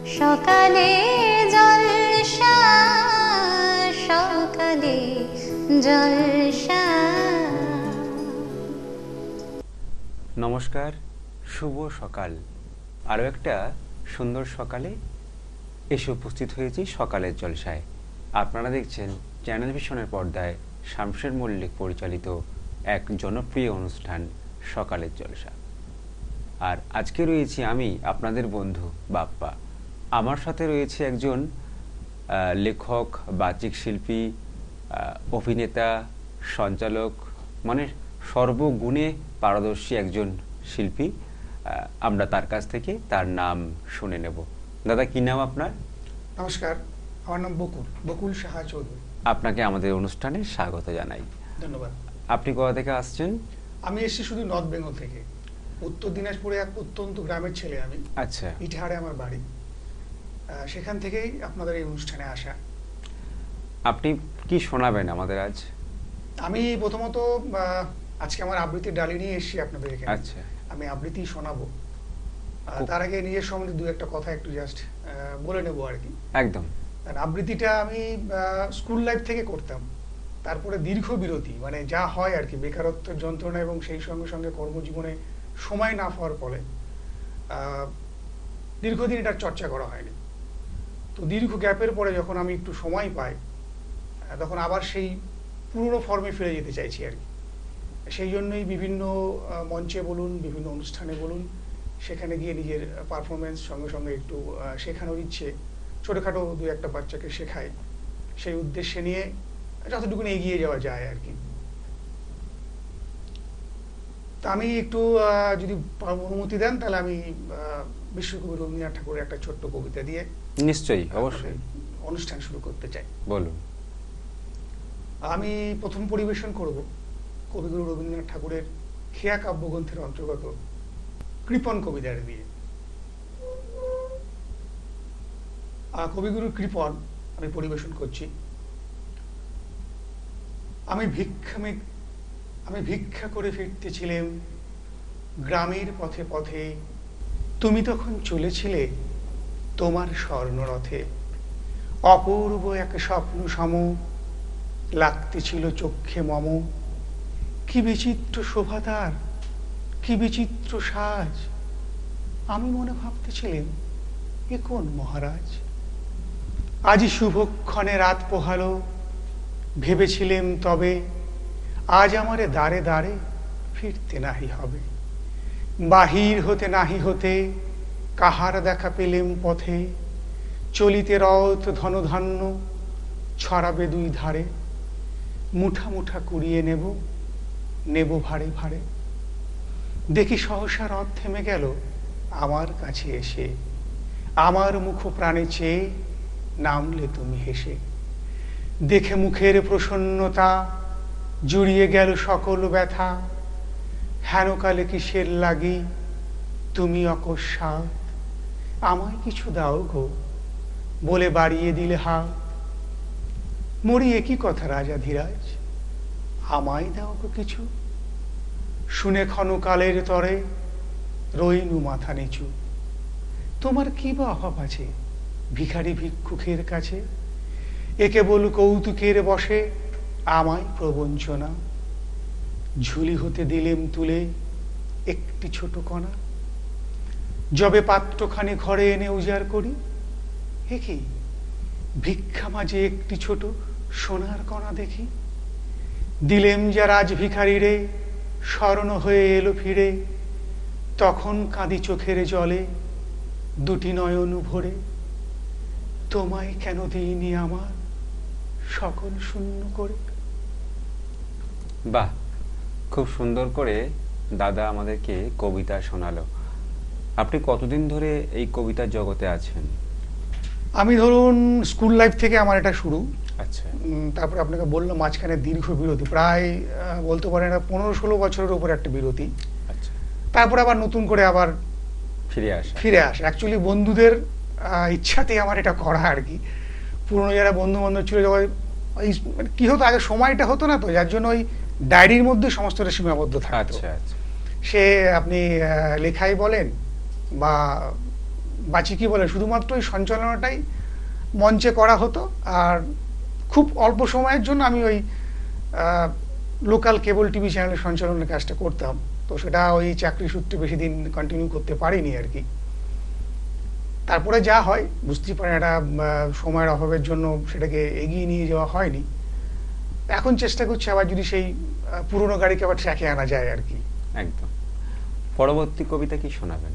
সকালে জলসা, সকালে জলসা। নমস্কার, শুভ সকাল। আরও একটা সুন্দর সকালে এসে উপস্থিত হয়েছি সকালের জলসায়। আপনারা দেখছেন চ্যানেল ভিশনের পর্দায় শামশের মল্লিক পরিচালিত এক জনপ্রিয় অনুষ্ঠান সকালের জলসা। আর আজকে রয়েছি আমি আপনাদের বন্ধু বাপ্পা। আমার সাথে রয়েছে একজন লেখক, বাচিক শিল্পী, অভিনেতা, সঞ্চালক, মানে সর্বগুণে পারদর্শী একজন শিল্পী। আমরা তার কাছ থেকে তার নাম শুনে নেব। দাদা, কি নাম আপনার? নমস্কার, আমার নাম বকুল সাহা চৌধুরী। আপনাকে আমাদের অনুষ্ঠানে স্বাগত জানাই। ধন্যবাদ। আপনি কোথা থেকে আসছেন? আমি এসেছি শুধু নর্থ বেঙ্গল থেকে, উত্তর দিনাজপুরে এক প্রত্যন্ত গ্রামের ছেলে আমি। আচ্ছা। ইটাহারে আমার বাড়ি, সেখান থেকেই আপনাদের এই অনুষ্ঠানে আসা। আপনি কি শোনাবেন আমাদের আজ? আমি প্রথমত আজকে আমার আবৃত্তির ডালি নিয়ে এসেছি আপনাদের এখানে। আচ্ছা। আমি আবৃত্তি শোনাবো। তার আগে নিজের সম্বন্ধে দু একটা কথা একটু জাস্ট বলে নেবো আর কি। একদম। আবৃত্তিটা আমি স্কুল লাইফ থেকে করতাম, তারপরে দীর্ঘ বিরতি, মানে যা হয় আর কি, বেকারত্বের যন্ত্রণা এবং সেই সঙ্গে সঙ্গে কর্মজীবনে সময় না পাওয়ার ফলে দীর্ঘদিন এটার চর্চা করা হয়নি। তো দীর্ঘ গ্যাপের পরে যখন আমি একটু সময় পাই, তখন আবার সেই পুরনো ফর্মে ফিরে যেতে চাইছি আর কি। সেই জন্যই বিভিন্ন মঞ্চে বলুন, বিভিন্ন অনুষ্ঠানে বলুন, সেখানে গিয়ে নিজের পারফরমেন্স সঙ্গে সঙ্গে একটু শেখানোর ইচ্ছে, ছোটোখাটো দু একটা বাচ্চাকে শেখাই, সেই উদ্দেশ্যে নিয়ে যতটুকুনি এগিয়ে যাওয়া যায় আর কি। তা আমি একটু যদি অনুমতি দেন তাহলে আমি বিশ্বকবি রবীন্দ্রনাথ ঠাকুরের একটা ছোট্ট কবিতা দিয়ে নিশ্চয়ই, অবশ্যই অনুষ্ঠান শুরু করতে চাই। বলুন। আমি প্রথম পরিবেশন করব কবিগুরু রবীন্দ্রনাথ ঠাকুরের খেয়া কাব্যগ্রন্থের অন্তর্গত কৃপণ কবিতার দিয়ে। কবিগুরুর কৃপণ আমি পরিবেশন করছি। আমি ভিক্ষা করে ফিরতেছিলাম গ্রামের পথে পথে, তুমি তখন চলেছিলে তোমার স্বর্ণরথে। অপূর্ব এক স্বপ্ন সম লাগতেছিল চক্ষে মম, কি বিচিত্র শোভা তার, কি বিচিত্র সাজ। আমি মনে ভাবতেছিলাম, এ কোন মহারাজ। আজি শুভক্ষণে রাত পোহালো, ভেবেছিলেম তবে আজ আমারে দাঁড়ে দাঁড়ে ফিরতে নাহি হবে। বাহির হতে নাহি হতে কাহার দেখা পেলেম পথে, চলিতে রথ ধনধান্য ছড়াবে দুই ধারে। মুঠা মুঠা কুড়িয়ে নেব, নেব ভারে ভারে। দেখি সহসা রথ থেমে গেল আমার কাছে এসে, আমার মুখ প্রাণে চেয়ে নামলে তুমি হেসে। দেখে মুখের প্রসন্নতা জুড়িয়ে গেল সকল ব্যথা, হেনকালে কিসের লাগি তুমি অকস্মাৎ, আমায় কিছু দাও গো বলে বাড়িয়ে দিলে হাত। মরি একই কথা রাজা ধীরাজ, আমায় দাও গো কিছু। শুনে ক্ষণকালের তরে রইনু মাথা নিচু। তোমার কি বা অভাব আছে ভিখারি ভিক্ষুকের কাছে, এ কেবল কৌতুকের বসে আমায় প্রবঞ্চনা। ঝুলি হতে দিলেম তুলে একটি ছোট কণা, যবে পাত্রখানি ঘরে এনে উজাড় করি, এ কি ভিক্ষা মাঝে একটি ছোট সোনার কণা দেখি। দিলেম যা রাজ ভিখারি রে, স্মরণ হয়ে এলো ফিরে, তখন কাঁদি চোখের জলে দুটি নয়ন ভরে। তোমায় কেন দিইনি আমার সকল শূন্য করে। বাহ, খুব সুন্দর করে দাদা আমাদেরকে কবিতা শোনালো। আপনি কতদিন ধরে এই কবিতার জগতে আছেন? আমি ধরুন স্কুল লাইফ থেকে আমার এটা শুরু। আচ্ছা। তারপরে আপনাকে বললাম মাঝখানে দীর্ঘ বিরতি, প্রায় বলতে পারেন 15-16 বছরের উপর একটা বিরতি। আচ্ছা। তারপরে আবার নতুন করে আবার ফিরে আসা। অ্যাকচুয়ালি বন্ধুদের ইচ্ছাতেই আমার এটা করা আর কি। পুরনো যারা বন্ধু বান্ধব ছিল, যখন কি হতো আগে সময়টা হতো না, তো যার জন্য ওই ডায়েরির মধ্যে সমস্তটা সীমাবদ্ধ থাকতো। আচ্ছা আচ্ছা। সে আপনি লেখাই বলেন বা বাচি কি বলে, শুধুমাত্র ওই সঞ্চালনাটাই মঞ্চে করা হতো, আর খুব অল্প সময়ের জন্য আমি ওই লোকাল কেবল টিভি চ্যানেলের সঞ্চালনের কাজটা করতাম। তো সেটা ওই চাকরি সূত্রে বেশি দিন কন্টিনিউ করতে পারিনি আর কি। তারপরে যা হয় বুঝতেই পারেন, একটা সময়ের অভাবের জন্য সেটাকে এগিয়ে নিয়ে যাওয়া হয়নি। এখন চেষ্টা করছি আবার যদি সেই পুরোনো গাড়িকে আবার ট্র্যাকে আনা যায় আর কি। একদম। পরবর্তী কবিতা কি শোনাবেন?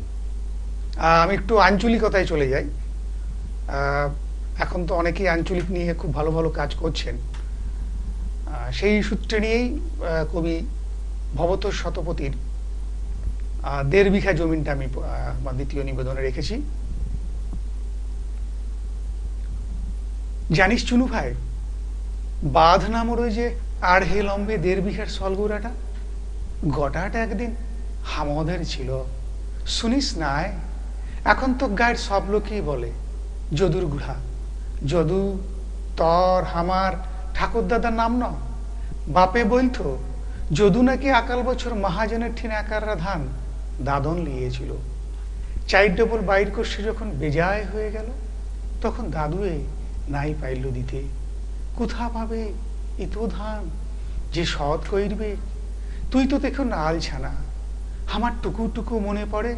আমি একটু আঞ্চলিকতায় চলে যাই। এখন তো অনেকেই আঞ্চলিক নিয়ে খুব ভালো ভালো কাজ করছেন। সেই সূত্রে নিয়েই কবি ভবতোষ শতপথীর ১.৫ বিঘা জমিনটা আমি আমার দ্বিতীয় নিবেদনে রেখেছি। জানিস চুনু ভাই, বাঁধ নামর ওই যে আড়হে লম্বে ১.৫ বিঘার সলগুড়াটা, গোটাটা একদিন হামদের ছিল, শুনিস নাই? এখন তো গায়ের সব লোকেই বলে যদুর গুড়া। যদু তর হামার ঠাকুর দাদার নাম ন। বাপে বলতো যদু নাকি আকাল বছর মহাজনের ঠিন একাররা ধান দাদন লিয়েছিল। ৪ ডবল বাইর করছে যখন বেজায় হয়ে গেল, তখন দাদুয়ে নাই পাইল দিতে। কোথা পাবে এত ধান যে সৎ কইরবে? তুই তো দেখো নাল ছানা। আমার টুকু টুকু মনে পড়ে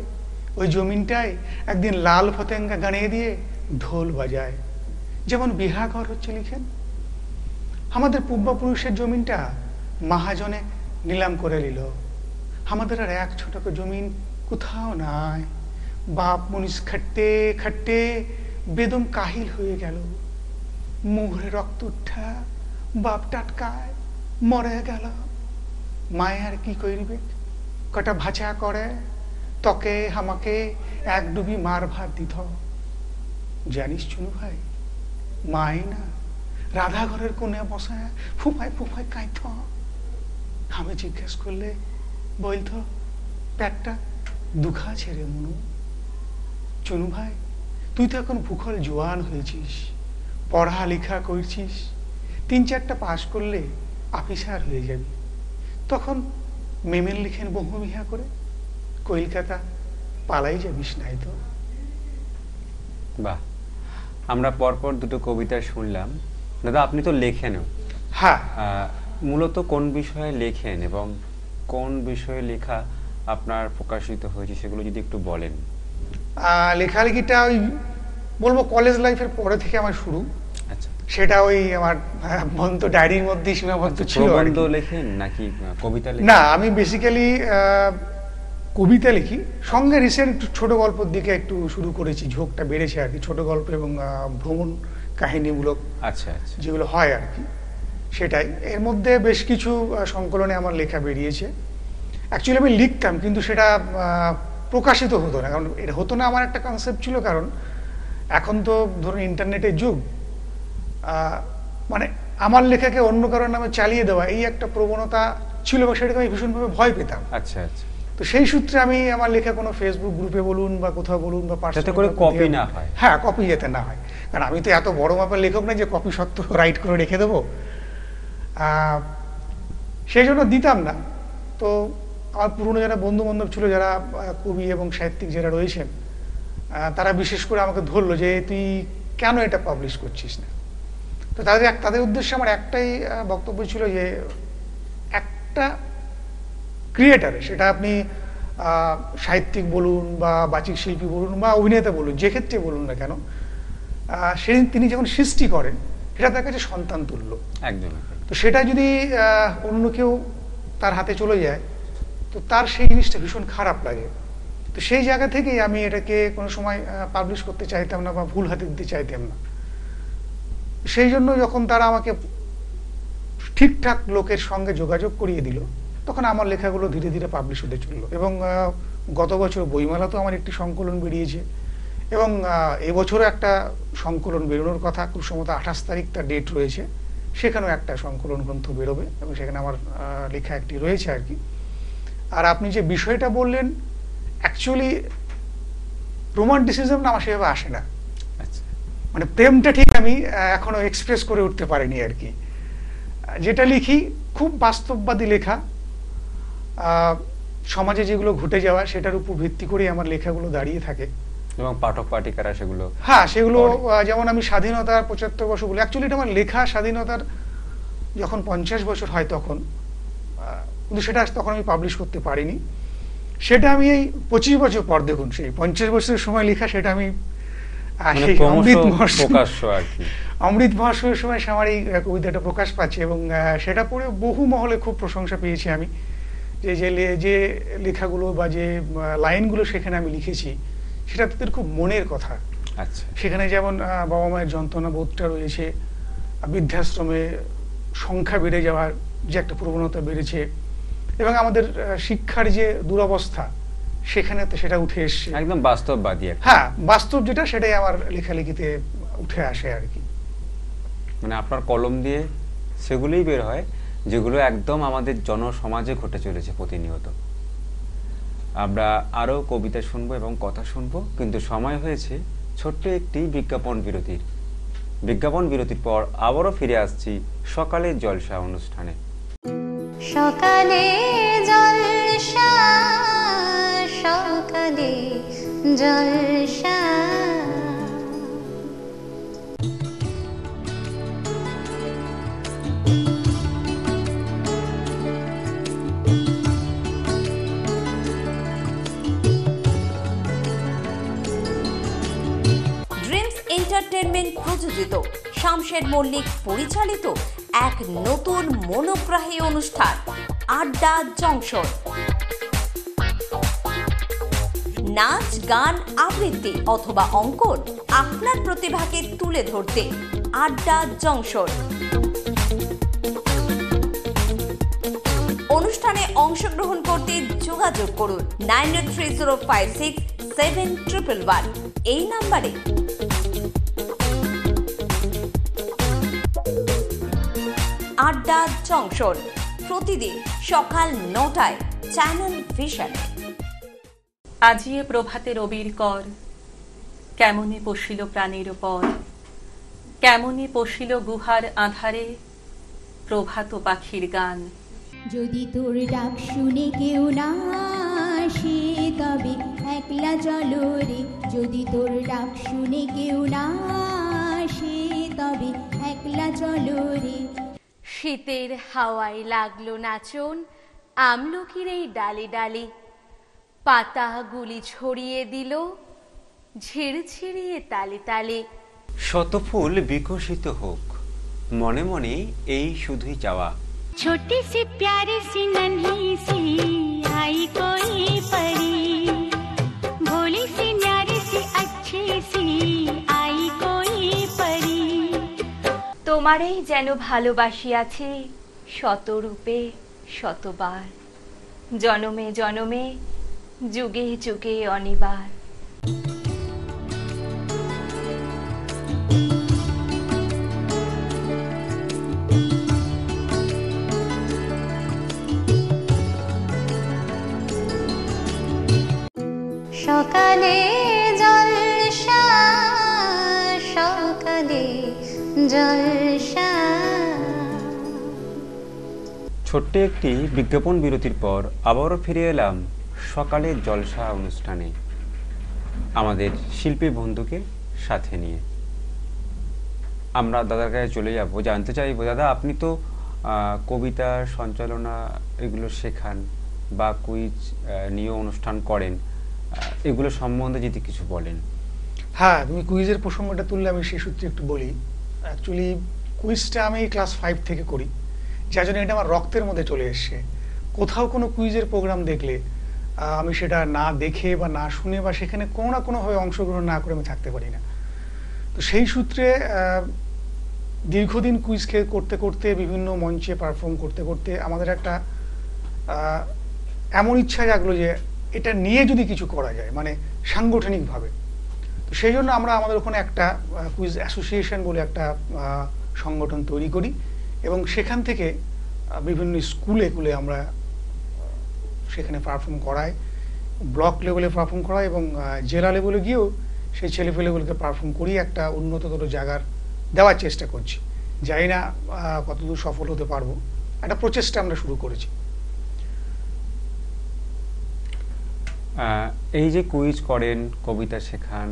ওই জমিনটায় একদিন লাল ফতেঙ্গা গানিয়ে দিয়ে ঢোল বাজায়, যেমন বিহা ঘর হচ্ছে লিখেন। আমাদের পূর্বপুরুষের জমিনটা মহাজনে নিলাম করে নিল। আমাদের আর ১ ছটাক জমিন কোথাও নাই। বাপ মুনিশ খাটতে খাটতে বেদম কাহিল হয়ে গেল। মুখে রক্ত উঠা বাপ টাটকায় মরে গেল। মায়ের কি করিবে, কটা ভাচা করে তকে আমাকে ১ ডুবি মার ভাত দিত। জানিস চুনু ভাই, মাই না রাধা ঘরের কোণে বসে ফুফায় ফুফায় কাঁদত। আমি জিজ্ঞেস করলে বলতো পেটটা দুখা ছেড়ে মনু। চুনু ভাই, তুই তো এখন ভূখল জোয়ান হয়েছিস, পড়ালেখা করছিস, ৩-৪টা পাশ করলে অফিসার হয়ে যাবি। তখন মেমেল লিখেন বহুমিহা করে কলকাতা পালাই যাবিস নাই তো। বাহ, আমরা পরপর দুটো কবিতা শুনলাম। দাদা, আপনি তো লেখেনও। হ্যাঁ। মূলত কোন বিষয়ে লেখেন এবং কোন বিষয়ে লেখা আপনার প্রকাশিত হয়েছে সেগুলো যদি একটু বলেন। লেখালেখিটা ওই বলবো কলেজ লাইফের পরে থেকে আমার শুরু। আচ্ছা। সেটা ওই আমার বন্ধ ডায়েরির মধ্যেই সীমাবদ্ধ ছিল। প্রবন্ধ লেখেন নাকি কবিতা লেখেন? না, আমি বেসিক্যালি কবিতা লিখি, সঙ্গে রিসেন্ট একটু ছোট গল্পের দিকে একটু শুরু করেছি, ঝোঁকটা বেড়েছে আর কি। ছোট গল্প এবং ভ্রমণ কাহিনীমূলক আচ্ছা আচ্ছা যেগুলো হয় আর কি, সেটাই। এর মধ্যে বেশ কিছু সংকলনে আমার লেখা বেরিয়েছে। অ্যাকচুয়ালি আমি লিখতাম, কিন্তু সেটা প্রকাশিত হতো না। কারণ এটা হতো না, আমার একটা কনসেপ্ট ছিল, কারণ এখন তো ধরুন ইন্টারনেটের যুগ, মানে আমার লেখাকে অন্য কারোর নামে চালিয়ে দেওয়া এই একটা প্রবণতা ছিল, এবং সেটাকে আমি ভীষণভাবে ভয় পেতাম। আচ্ছা আচ্ছা। তো সেই সূত্রে আমি আমার লেখা কোনো ফেসবুক গ্রুপে বলুন বা কোথাও বলুন বা যাতে করে কপি না হয়। হ্যাঁ, কপি যাতে না হয়। কারণ আমি তো এত বড় মাপের লেখক না যে কপি সত্য রাইট করে রেখে দেবো, সেই জন্য দিতাম না। তো আমার পুরনো যারা বন্ধু বান্ধব ছিল, যারা কবি এবং সাহিত্যিক যারা রয়েছেন, তারা বিশেষ করে আমাকে ধরলো যে তুই কেন এটা পাবলিশ করছিস না। তো তাদের উদ্দেশ্যে আমার একটাই বক্তব্য ছিল যে একটা ক্রিয়েটার, সেটা আপনি সাহিত্যিক বলুন বা বাচিক শিল্পী বলুন বা অভিনেতা বলুন, যে ক্ষেত্রে বলুন না কেন, সেদিন তিনি যখন সৃষ্টি করেন সেটা তার কাছে সন্তান তুল্য। একদম। তো সেটা যদি অন্য কেউ তার হাতে চলে যায়, তো তার সেই জিনিসটা ভীষণ খারাপ লাগে। তো সেই জায়গা থেকেই আমি এটাকে কোনো সময় পাবলিশ করতে চাইতাম না বা ভুল হাতে দিতে চাইতাম না। সেই জন্য যখন তারা আমাকে ঠিকঠাক লোকের সঙ্গে যোগাযোগ করিয়ে দিল, তখন আমার লেখাগুলো ধীরে ধীরে পাবলিশ হতে চললো। এবং গত বছর বইমেলাতেও আমার একটি সংকলন বেরিয়েছে, এবং এবছরও একটা সংকলন বেরোনোর কথা, খুব সম্ভবত 28 তারিখ তার ডেট রয়েছে, সেখানেও একটা সংকলন গ্রন্থ বেরোবে, এবং সেখানে আমার লেখা একটি রয়েছে আর কি। আর আপনি যে বিষয়টা বললেন, অ্যাকচুয়ালি রোমান্টিসিজম না আমার সেভাবে আসে না। মানে প্রেমটা ঠিক আমি এখনো এক্সপ্রেস করে উঠতে পারিনি আর কি। যেটা লিখি খুব বাস্তববাদী লেখা, সমাজে যেগুলো ঘটে যাওয়া সেটার উপর ভিত্তি করে আমার লেখাগুলো দাঁড়িয়ে থাকে। এবং পাঠক পাঠিকারা সেগুলো হ্যাঁ, সেগুলো পড়ে। যেমন আমি স্বাধীনতার 75 বছর বলে, অ্যাকচুয়ালি এটা আমার লেখা স্বাধীনতার যখন 50 বছর হয় তখন, কিন্তু সেটা তখন আমি পাবলিশ করতে পারিনি। সেটা আমি এই 25 বছর পর, দেখুন সেই 50 বছরের সময় লেখা, সেটা আমি মানে সেই ক্রমশ অমৃত মহোৎসব, প্রকাশ্য আর কি। অমৃত মহোৎসবের সময় সে আমার এই কবিতাটা প্রকাশ পাচ্ছে, এবং সেটা পড়ে বহু মহলে খুব প্রশংসা পেয়েছি আমি, যে লেখাগুলো বা যে লাইনগুলো সেখানে আমি লিখেছি সেটা তাদের খুব মনের কথা। আচ্ছা, সেখানে যেমন বাবা মায়ের যন্ত্রণা বোধটা রয়েছে, বৃদ্ধাশ্রমে সংখ্যা বেড়ে যাওয়ার যে একটা প্রবণতা বেড়েছে, এবং আমাদের শিক্ষার যে দুরবস্থা সেখানে তো সেটা উঠে এসছে। একদম বাস্তববাদী একটা। হ্যাঁ, বাস্তব যেটা সেটাই আমার লেখালেখিতে উঠে আসে আর কি। মানে আপনার কলম দিয়ে সেগুলোই বের হয় যেগুলো একদম আমাদের জনসমাজে ঘটে চলেছে প্রতিনিয়ত। আমরা আরো কবিতা শুনবো এবং কথা শুনবো, কিন্তু সময় হয়েছে ছোট্ট একটি বিজ্ঞাপন বিরতির। বিজ্ঞাপন বিরতির পর আবারও ফিরে আসছি সকালের জলসা অনুষ্ঠানে। সকালে জলসা, সকালে জলসা। ড্রিমস এন্টারটেনমেন্ট প্রযোজিত, শামশের মল্লিক পরিচালিত এক নতুন মনোগ্রাহী অনুষ্ঠান আড্ডা জংশন। নাচ, গান, আবৃত্তি অথবা অঙ্কন, আপনার প্রতিভাকে তুলে ধরতে আড্ডা জংশন। অনুষ্ঠানে অংশগ্রহণ করতে যোগাযোগ করুন 9830567111 এই নাম্বারে। আড্ডা জংশন প্রতিদিন সকাল 9টায় চ্যানেল ভিশনে। আজিয়ে প্রভাতে রবির কর, কেমনে পশিল প্রাণের পর, কেমনে পশিল গুহার আধারে প্রভাত পাখির গান। যদি তোর ডাক শুনে কেউ না আসে তবে একলা চলো রে, যদি তোর ডাক শুনে কেউ না আসে তবে একলা চলো রে। শীতের হাওয়ায় লাগলো নাচন আমলকির এই ডালে ডালে, পাতাগুলি ছড়িয়ে দিল ঝিরঝিরিয়ে তালে তালে। শত ফুল বিকশিত হোক, মনে মনে এই শুধুই চাওয়া। छोटी सी प्यारी सी नन्ही सी आई कोई परी, भोली सी न्यारी सी अच्छी सी आई कोई परी। তোমারেই যেন ভালোবাসিয়াছি শতরূপে শতবার, জনমে জনমে যুগে যুগে অনিবার। সকালে জলসা, সকালে জলসা। ছোট্ট একটি বিজ্ঞাপন বিরতির পর আবারও ফিরে এলাম সকালের জলসা অনুষ্ঠানে আমাদের শিল্পী বন্ধুকে সাথে নিয়ে। আমরা দাদার কাছে চলে যাব, জানতে চাইবো দাদা আপনি তো কবিতা সঞ্চালনা এগুলো শেখান বা কুইজ নিয়ে অনুষ্ঠান করেন, এগুলো সম্বন্ধে যদি কিছু বলেন। হ্যাঁ, তুমি কুইজের প্রসঙ্গটা তুললে আমি সেই সূত্রে একটু বলি। অ্যাকচুয়ালি কুইজটা আমি ক্লাস 5 থেকে করি, যার জন্য এটা আমার রক্তের মধ্যে চলে এসছে। কোথাও কোনো কুইজের প্রোগ্রাম দেখলে আমি সেটা না দেখে বা না শুনে বা সেখানে কোনো না কোনোভাবে অংশগ্রহণ না করে আমি থাকতে পারি না। তো সেই সূত্রে দীর্ঘদিন কুইজ করতে করতে, বিভিন্ন মঞ্চে পারফর্ম করতে করতে আমাদের একটা এমন ইচ্ছা জাগলো যে এটা নিয়ে যদি কিছু করা যায়, মানে সাংগঠনিকভাবে। তো সেই জন্য আমরা আমাদের ওখানে একটা কুইজ অ্যাসোসিয়েশন বলে একটা সংগঠন তৈরি করি, এবং সেখান থেকে বিভিন্ন স্কুলে আমরা সেখানে পারফর্ম করাই, ব্লক লেভেলে পারফর্ম করাই, এবং জেলা লেভেলে গিয়েও সেই ছেলেপেলেগুলোকে পারফর্ম করি, একটা উন্নততর জায়গার দেওয়ার চেষ্টা করছি। জানি না কতদূর সফল হতে পারবো, একটা প্রচেষ্টা আমরা শুরু করেছি। এই যে কুইজ করেন, কবিতা শেখান,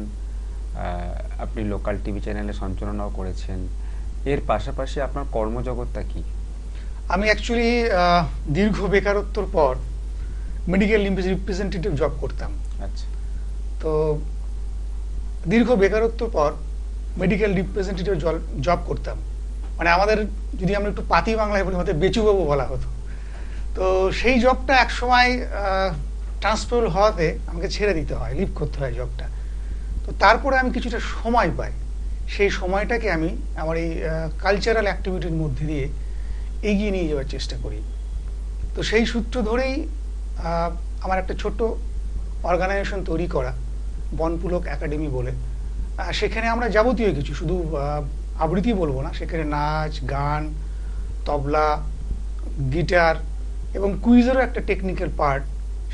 আপনি লোকাল টিভি চ্যানেলে সঞ্চালনাও করেছেন, এর পাশাপাশি আপনার কর্মজগৎটা কি? আমি অ্যাকচুয়ালি দীর্ঘ বেকারত্বর পর মেডিকেল রিপ্রেজেন্টেটিভ জব করতাম। আচ্ছা। তো দীর্ঘ বেকারত্বর পর মেডিকেল রিপ্রেজেন্টেটিভ জব করতাম, মানে আমাদের যদি আমরা একটু পাতি বাংলায় বলি হয়তো বেচুবাবু বলা হতো। তো সেই জবটা এক সময় ট্রান্সফার হওয়াতে আমাকে ছেড়ে দিতে হয়, লিভ করতে হয় জবটা। তো তারপরে আমি কিছুটা সময় পাই, সেই সময়টাকে আমি আমার এই কালচারাল অ্যাক্টিভিটির মধ্যে দিয়ে এগিয়ে নিয়ে যাওয়ার চেষ্টা করি। তো সেই সূত্র ধরেই আমার একটা ছোট্ট অর্গানাইজেশন তৈরি করা, বনপুলক একাডেমি বলে। সেখানে আমরা যাবতীয় কিছু, শুধু আবৃত্তি বলবো না, সেখানে নাচ, গান, তবলা, গিটার এবং কুইজেরও একটা টেকনিক্যাল পার্ট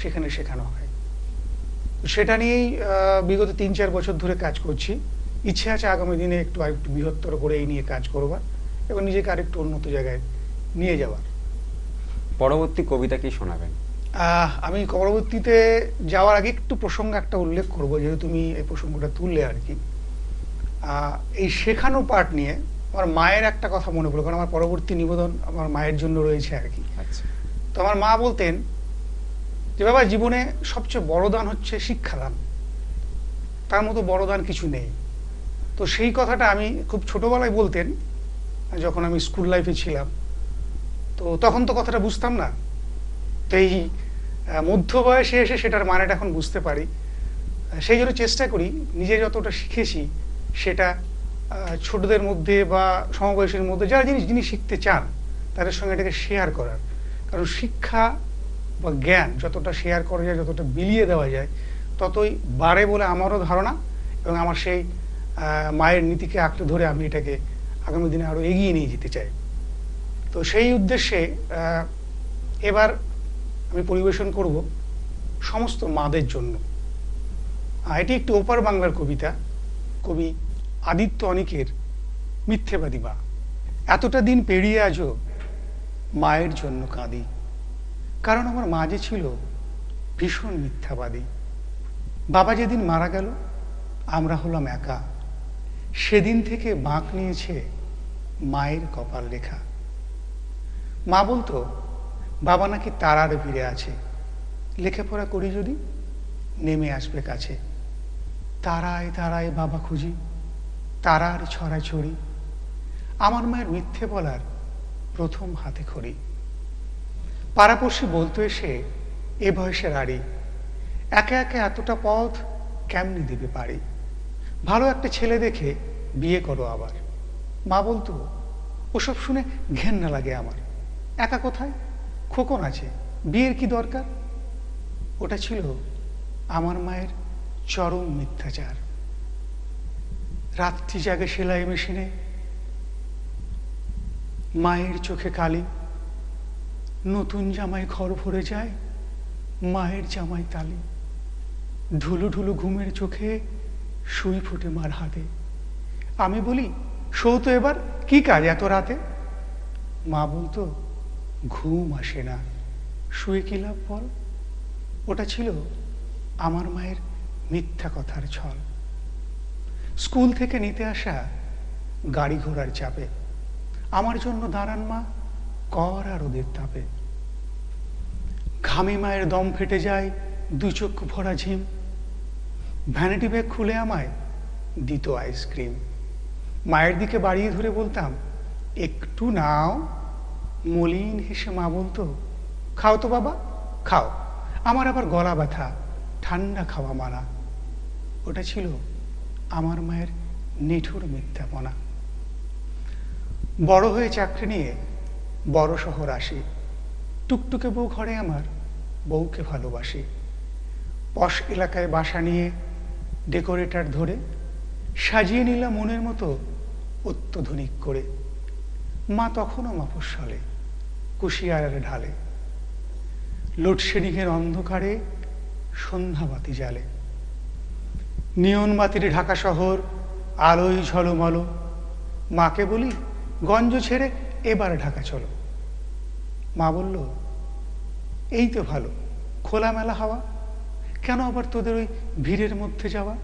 সেখানে শেখানো হয়। সেটা নিয়েই বিগত ৩-৪ বছর ধরে কাজ করছি। ইচ্ছে আছে আগামী দিনে একটু আরেকটু বৃহত্তর করে এই নিয়ে কাজ করবার এবং নিজেকে আরেকটু উন্নত জায়গায় নিয়ে যাওয়ার। পরবর্তী কবিতা কি শোনাবেন? আমি পরবর্তীতে যাওয়ার আগে একটু প্রসঙ্গ একটা উল্লেখ করব, যেহেতু তুমি এই প্রসঙ্গটা তুললে আর কি। এই শেখানো পার্ট নিয়ে আমার মায়ের একটা কথা মনে পড়লো, কারণ আমার পরবর্তী নিবেদন আমার মায়ের জন্য রয়েছে আর কি। আচ্ছা। তো আমার মা বলতেন যে বাবা, জীবনে সবচেয়ে বড় দান হচ্ছে শিক্ষাদান, তার মতো বড় দান কিছু নেই। তো সেই কথাটা আমি খুব ছোটবেলায় বলতেন, যখন আমি স্কুল লাইফে ছিলাম। তো তখন তো কথাটা বুঝতাম না, তো এই মধ্য বয়সে এসে সেটার মানেটা এখন বুঝতে পারি। সেই জন্য চেষ্টা করি নিজে যতটা শিখেছি সেটা ছোটদের মধ্যে বা সমবয়সের মধ্যে যারা জিনিস শিখতে চান তাদের সঙ্গে এটাকে শেয়ার করার। কারণ শিক্ষা বা জ্ঞান যতটা শেয়ার করা যায়, যতটা বিলিয়ে দেওয়া যায়, ততই বাড়ে বলে আমারও ধারণা। এবং আমার সেই মায়ের নীতিকে আঁকড়ে ধরে আমি এটাকে আগামী দিনে আরও এগিয়ে নিয়ে যেতে চাই। তো সেই উদ্দেশ্যে এবার আমি পরিবেশন করব সমস্ত মাদের জন্য। এটি একটি ওপার বাংলার কবিতা, কবি আদিত্য অনিকের মিথ্যেবাদী মা। এতটা দিন পেরিয়ে আজও মায়ের জন্য কাঁদি, কারণ আমার মা যে ছিল ভীষণ মিথ্যাবাদী। বাবা যেদিন মারা গেল আমরা হলাম একা, সেদিন থেকে বাঁক নিয়েছে মায়ের কপাল রেখা। মা বলতো বাবা নাকি তারার ভিড়ে আছে, লেখাপড়া করি যদি নেমে আসবে কাছে। তারায় তারায় বাবা খুঁজি, তারার ছড়াছড়ি, আমার মায়ের মিথ্যে বলার প্রথম হাতে খড়ি। পাড়াপড়শি বলতো এসে এ বয়সের আড়ি, একে একে এতটা পথ কেমনি দিবে পারি, ভালো একটা ছেলে দেখে বিয়ে করো আবার। মা বলতো ওসব শুনে ঘেন্না লাগে আমার, একা কোথায়, খোকন আছে, বিয়ের কি দরকার। ওটা ছিল আমার মায়ের চরম মিথ্যাচার। রাত্রি জাগে সেলাই মেশিনে, মায়ের চোখে কালি, নতুন জামায় ঘর ভরে যায়, মায়ের জামায় তালি। ঢুলু ঢুলু ঘুমের চোখে সুই ফুটে মার হাতে। আমি বলি শোও তো এবার, কি কাজ এত রাতে। মা বলতো ঘুম আসে না, শুয়ে কি লাভ বল। ওটা ছিল আমার মায়ের মিথ্যা কথার ছল। স্কুল থেকে নিতে আসা গাড়ি ঘোড়ার চাপে আমার জন্য দাঁড়ান মা কড়া রোদের তাপে। ঘামে মায়ের দম ফেটে যায়, দুই চক্ষু ভরা ঝিম। ভ্যানিটি ব্যাগ খুলে আমায় দিত আইসক্রিম। মায়ের দিকে বাড়িয়ে ধরে বলতাম একটু নাও। মলিন হেসে মা বলতো খাও তো বাবা খাও, আমার আবার গলা ব্যথা, ঠান্ডা খাওয়া মানা। ওটা ছিল আমার মায়ের নিঠুর মিথ্যাপনা। বড় হয়ে চাকরি নিয়ে বড় শহর আসি, টুকটুকে বউ ঘরে আমার, বউকে ভালোবাসি। পশ এলাকায় বাসা নিয়ে ডেকোরেটর ধরে সাজিয়ে নিলাম মনের মতো অত্যধুনিক করে। মা তখনও মফস্বলে কুশিয়ারের ঢালে, লোডশেডিংয়ের অন্ধকারে সন্ধ্যাবাতি জালে। নিয়ন বাতির ঢাকা শহর আলোয় ঝলমলো। মাকে বলি গঞ্জ ছেড়ে এবার ঢাকা চলো। মা বলল এই তো ভালো, খোলামেলা হাওয়া, কেন আবার তোদের ওই ভিড়ের মধ্যে যাওয়া?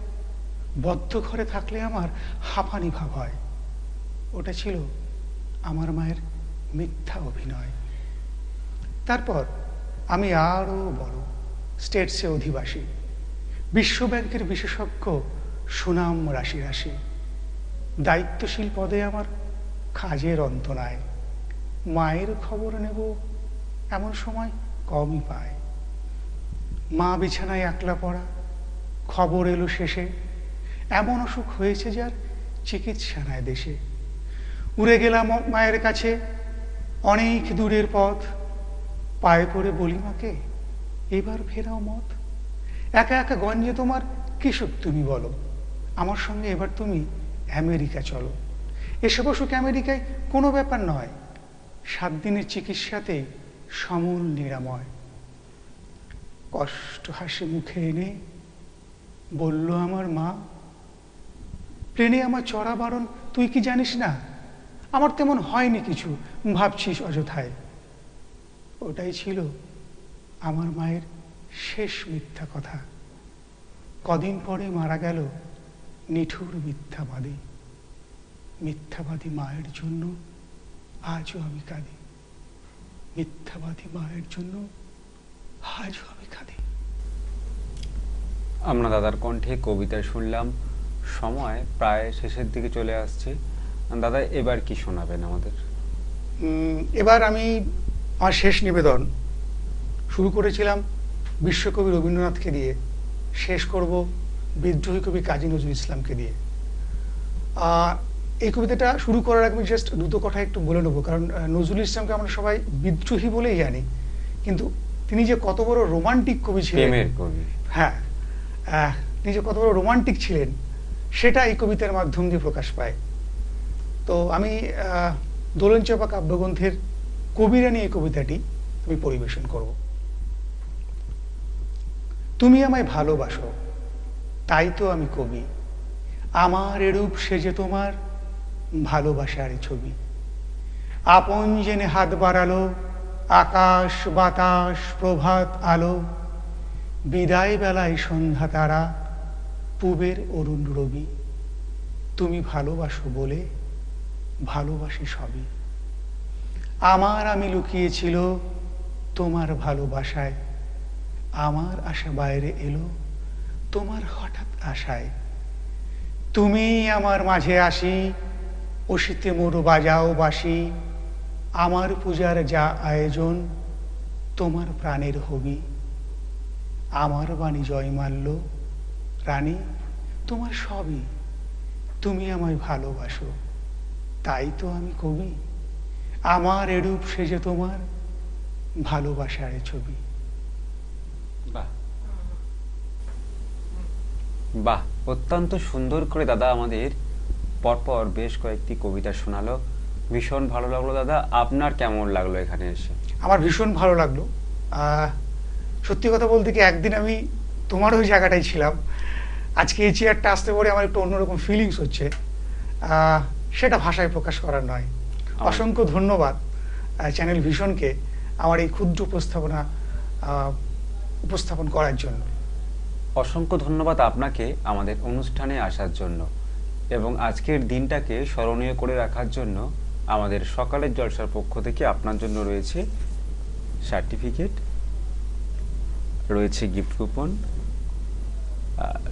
বদ্ধ ঘরে থাকলে আমার হাঁপানি ভাব হয়। ওটা ছিল আমার মায়ের মিথ্যা অভিনয়। তারপর আমি আরো বড় স্টেটসে অধিবাসী, বিশ্বব্যাংকের বিশেষজ্ঞ, সুনাম রাশি রাশি, দায়িত্বশীল পদে আমার কাজের অন্ত নাই। মায়ের খবর নেব এমন সময় কমই পায়। মা বিছানায় একলা পড়া, খবর এলো শেষে এমন অসুখ হয়েছে যার চিকিৎসা নাই দেশে। উড়ে গেলাম মায়ের কাছে, অনেক দূরের পথ, পায়ে পড়ে বলি মাকে এবার ফেরাও মত। একা একা গঞ্জে তোমার কি সুখ তুমি বলো, আমার সঙ্গে এবার তুমি আমেরিকা চলো। এসব অসুখ আমেরিকায় কোনো ব্যাপার নয়, 7 দিনের চিকিৎসাতেই সমূল নিরাময়। কষ্ট হাসি মুখে এনে বলল আমার মা, প্লেনে আমার চড়া বারণ তুই কি জানিস না? আমার তেমন হয়নি কিছু, ভাবছিস অযথায়। ওটাই ছিল আমার মায়ের শেষ মিথ্যা কথা। কদিন পরে মারা গেল নিঠুর মিথ্যাবাদী। মিথ্যাবাদী মায়ের জন্য আজও আমি কাঁদি। মিথ্যাবাদী মায়ের জন্য আজও আমি কাঁদি। আমরা দাদার কণ্ঠে কবিতা শুনলাম। সময় প্রায় শেষের দিকে চলে আসছে। দাদা এবার কি শোনাবেন আমাদের? এবার আমি আমার শেষ নিবেদন শুরু করেছিলাম বিশ্বকবি রবীন্দ্রনাথকে দিয়ে, শেষ করব বিদ্রোহী কবি কাজী নজরুল ইসলামকে দিয়ে। এই কবিতাটা শুরু করার আগে আমি জাস্ট দুটো কথা একটু বলে নেবো, কারণ নজরুল ইসলামকে আমরা সবাই বিদ্রোহী বলেই জানি, কিন্তু তিনি যে কত বড় রোমান্টিক কবি ছিলেন, হ্যাঁ, তিনি যে কত বড় রোমান্টিক ছিলেন সেটা এই কবিতার মাধ্যম দিয়ে প্রকাশ পায়। তো আমি দোলনচাঁপা কাব্যগ্রন্থের কবিরানী এই কবিতাটি আমি পরিবেশন করব। তুমি আমায় ভালোবাসো তাই তো আমি কবি, আমার এরূপ সেজে তোমার ভালোবাসার ছবি। আপন জেনে হাত বাড়ালো আকাশ বাতাস প্রভাত আলো, বিদায় বেলায় সন্ধ্যা তারা পূবের অরুণ রবি। তুমি ভালোবাসো বলে ভালোবাসি সবই, আমার আমি লুকিয়েছিল তোমার ভালোবাসায়। আমার আশা বাইরে এলো তোমার হঠাৎ আশায়। তুমি আমার মাঝে আসি অসিতে মোর বাজাও বাসি, আমার পূজার যা আয়োজন তোমার প্রাণের হবি। আমার বাণী জয় মাল্য রানী তোমার সবই, তুমি আমায় ভালোবাসো তাই তো আমি কবি, আমার এরূপ সেজে তোমার ভালোবাসার ছবি। বাহ বাহ, অত্যন্ত সুন্দর করে দাদা আমাদের পরপর বেশ কয়েকটি কবিতা শোনালো। ভীষণ ভালো লাগলো। দাদা আপনার কেমন লাগলো এখানে এসে? আমার ভীষণ ভালো লাগলো। সত্যি কথা বলতে কি, একদিন আমি তোমার ওই জায়গাটাই ছিলাম, আজকে এই চেয়ারটা আসতে পরে আমার একটু অন্যরকম ফিলিংস হচ্ছে, সেটা ভাষায় প্রকাশ করার নয়। অসংখ্য ধন্যবাদ চ্যানেল ভিশনকে আমার এই ক্ষুদ্র উপস্থাপন করার জন্য। অসংখ্য ধন্যবাদ আপনাকে আমাদের অনুষ্ঠানে আসার জন্য এবং আজকের দিনটাকে স্মরণীয় করে রাখার জন্য। আমাদের সকালের জলসার পক্ষ থেকে আপনার জন্য রয়েছে সার্টিফিকেট, রয়েছে গিফট কুপন,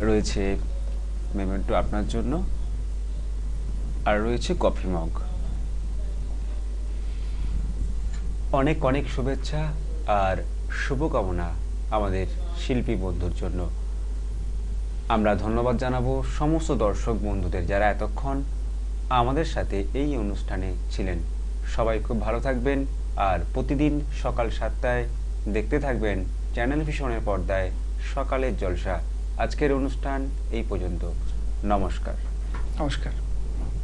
রয়েছে মেমেন্টো আপনার জন্য, আর রয়েছে কফি মগ। অনেক অনেক শুভেচ্ছা আর শুভকামনা আমাদের শিল্পী বন্ধুর জন্য। আমরা ধন্যবাদ জানাবো সমস্ত দর্শক বন্ধুদের যারা এতক্ষণ আমাদের সাথে এই অনুষ্ঠানে ছিলেন। সবাই খুব ভালো থাকবেন আর প্রতিদিন সকাল 7টায় দেখতে থাকবেন চ্যানেল ভিশনের পর্দায় সকালের জলসা। আজকের অনুষ্ঠান এই পর্যন্ত। নমস্কার। নমস্কার।